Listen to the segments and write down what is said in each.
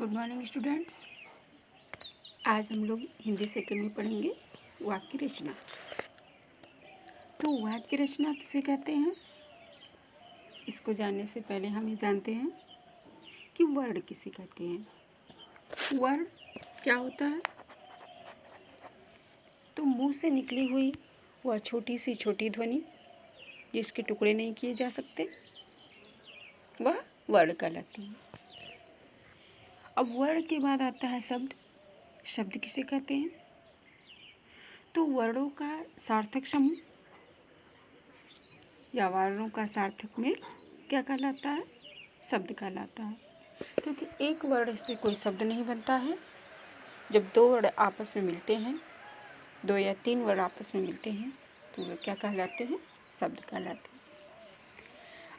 Good morning students. आज हम लोग हिंदी सेकंड में पढ़ेंगे वाक्य रचना। तो वाक्य रचना किसे कहते हैं, इसको जानने से पहले हम ये जानते हैं कि वर्ड किसे कहते हैं। वर्ड क्या होता है? तो मुंह से निकली हुई वह छोटी सी छोटी ध्वनि जिसके टुकड़े नहीं किए जा सकते, वह वर्ड कहलाती है। अब वर्ड के बाद आता है शब्द। शब्द किसे कहते हैं? तो वर्णों का सार्थक समूह या वर्णों का सार्थक मेल क्या कहलाता है? शब्द कहलाता है। क्योंकि एक वर्ड से कोई शब्द नहीं बनता है। जब दो वर्ड आपस में मिलते हैं, दो या तीन वर्ड आपस में मिलते हैं, तो वे क्या कहलाते हैं? शब्द कहलाते हैं।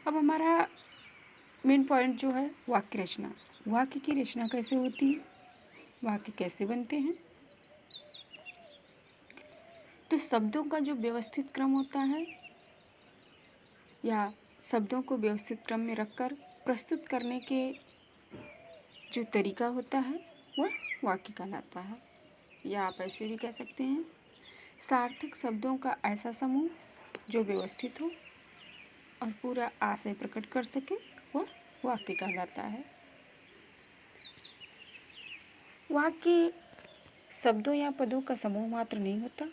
अब हमारा मेन पॉइंट जो है वाक्य रचना। वाक्य की रचना कैसे होती है, वाक्य कैसे बनते हैं? तो शब्दों का जो व्यवस्थित क्रम होता है या शब्दों को व्यवस्थित क्रम में रखकर प्रस्तुत करने के जो तरीका होता है वह वाक्य कहलाता है। या आप ऐसे भी कह सकते हैं सार्थक शब्दों का ऐसा समूह जो व्यवस्थित हो और पूरा आशय प्रकट कर सके, वह वाक्य कहलाता है। वाक्य शब्दों या पदों का समूह मात्र नहीं होता।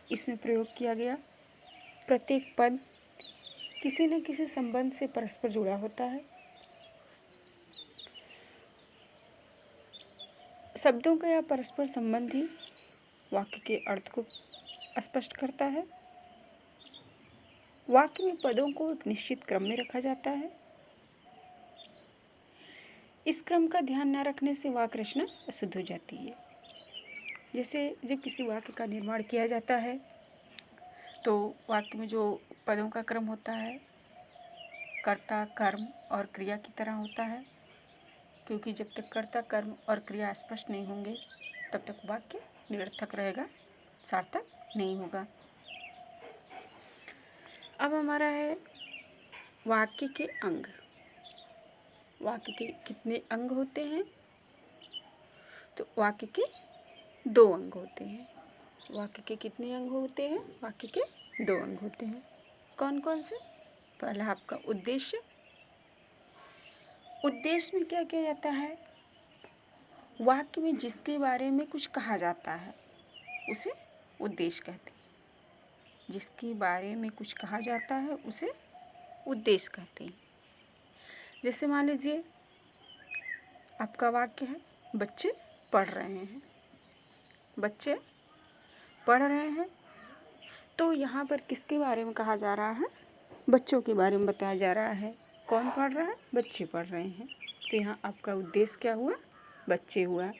इसमें प्रयोग किया गया प्रत्येक पद किसी न किसी संबंध से परस्पर जुड़ा होता है। शब्दों का यह परस्पर संबंध ही वाक्य के अर्थ को स्पष्ट करता है। वाक्य में पदों को एक निश्चित क्रम में रखा जाता है। इस क्रम का ध्यान न रखने से वाक्य रचना अशुद्ध हो जाती है। जैसे जब किसी वाक्य का निर्माण किया जाता है तो वाक्य में जो पदों का क्रम होता है कर्ता, कर्म और क्रिया की तरह होता है। क्योंकि जब तक कर्ता, कर्म और क्रिया स्पष्ट नहीं होंगे तब तक वाक्य निरर्थक रहेगा, सार्थक नहीं होगा। अब हमारा है वाक्य के अंग। वाक्य के कितने अंग होते हैं? तो वाक्य के 2 अंग होते हैं। वाक्य के कितने अंग होते हैं? वाक्य के 2 अंग होते हैं। कौन कौन से? पहला आपका उद्देश्य। उद्देश्य में क्या किया जाता है? वाक्य में जिसके बारे में कुछ कहा जाता है उसे उद्देश्य कहते हैं। जिसके बारे में कुछ कहा जाता है उसे उद्देश्य कहते हैं। जैसे मान लीजिए आपका वाक्य है बच्चे पढ़ रहे हैं। बच्चे पढ़ रहे हैं तो यहाँ पर किसके बारे में कहा जा रहा है? बच्चों के बारे में बताया जा रहा है। कौन पढ़ रहा है? बच्चे पढ़ रहे हैं। तो यहाँ आपका उद्देश्य क्या हुआ? बच्चे हुआ।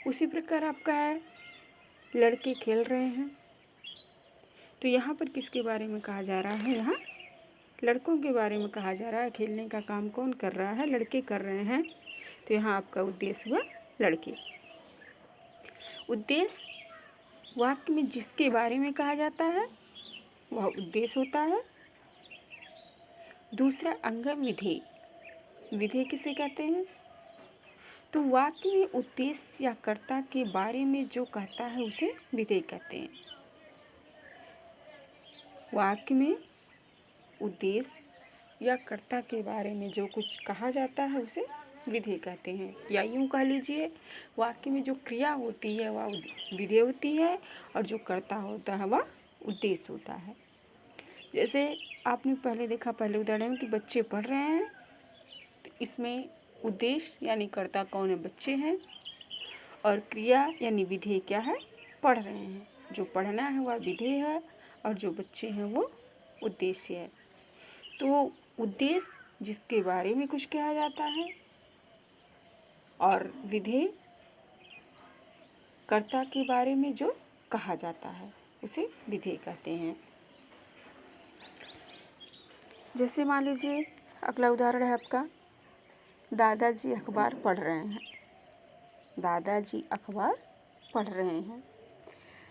उसी प्रकार आपका है लड़के खेल रहे हैं। तो यहाँ पर किसके बारे में कहा जा रहा है? यहाँ लड़कों के बारे में कहा जा रहा है। खेलने का काम कौन कर रहा है? लड़के कर रहे हैं। तो यहाँ आपका उद्देश्य हुआ लड़के। उद्देश्य वाक्य में जिसके बारे में कहा जाता है वह उद्देश्य होता है। दूसरा अंग है विधेय। विधेय किसे कहते हैं? तो वाक्य में उद्देश्य या कर्ता के बारे में जो कहता है उसे विधेय कहते हैं। वाक्य में उद्देश्य या कर्ता के बारे में जो कुछ कहा जाता है उसे विधेय कहते हैं। या यूँ कह लीजिए वाक्य में जो क्रिया होती है वह विधेय होती है और जो कर्ता होता है वह उद्देश्य होता है। जैसे आपने पहले देखा, पहले उदाहरण में कि बच्चे पढ़ रहे हैं। तो इसमें उद्देश्य यानी कर्ता कौन है? बच्चे हैं। और क्रिया यानी विधेय क्या है? पढ़ रहे हैं। जो पढ़ना है वह विधेय है और जो बच्चे हैं वो उद्देश्य है। तो उद्देश्य जिसके बारे में कुछ कहा जाता है और विधेय कर्ता के बारे में जो कहा जाता है उसे विधेय कहते हैं। जैसे मान लीजिए अगला उदाहरण है आपका दादाजी अखबार पढ़ रहे हैं। दादाजी अखबार पढ़ रहे हैं।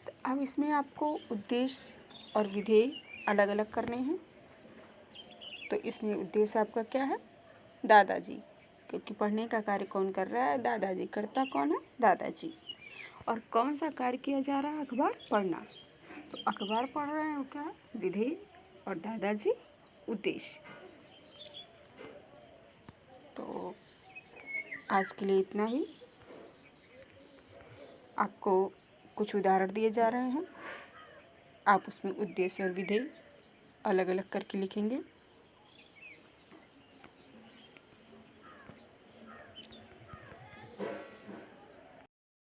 तो अब इसमें आपको उद्देश्य और विधेय अलग अलग करने हैं। तो इसमें उद्देश्य आपका क्या है? दादाजी, क्योंकि पढ़ने का कार्य कौन कर रहा है, दादाजी। करता कौन है, दादाजी। और कौन सा कार्य किया जा रहा है, अखबार पढ़ना। तो अखबार पढ़ रहे हैं वो क्या है, विधेय, और दादाजी उद्देश्य। तो आज के लिए इतना ही। आपको कुछ उदाहरण दिए जा रहे हैं, आप उसमें उद्देश्य और विधेय अलग अलग करके लिखेंगे।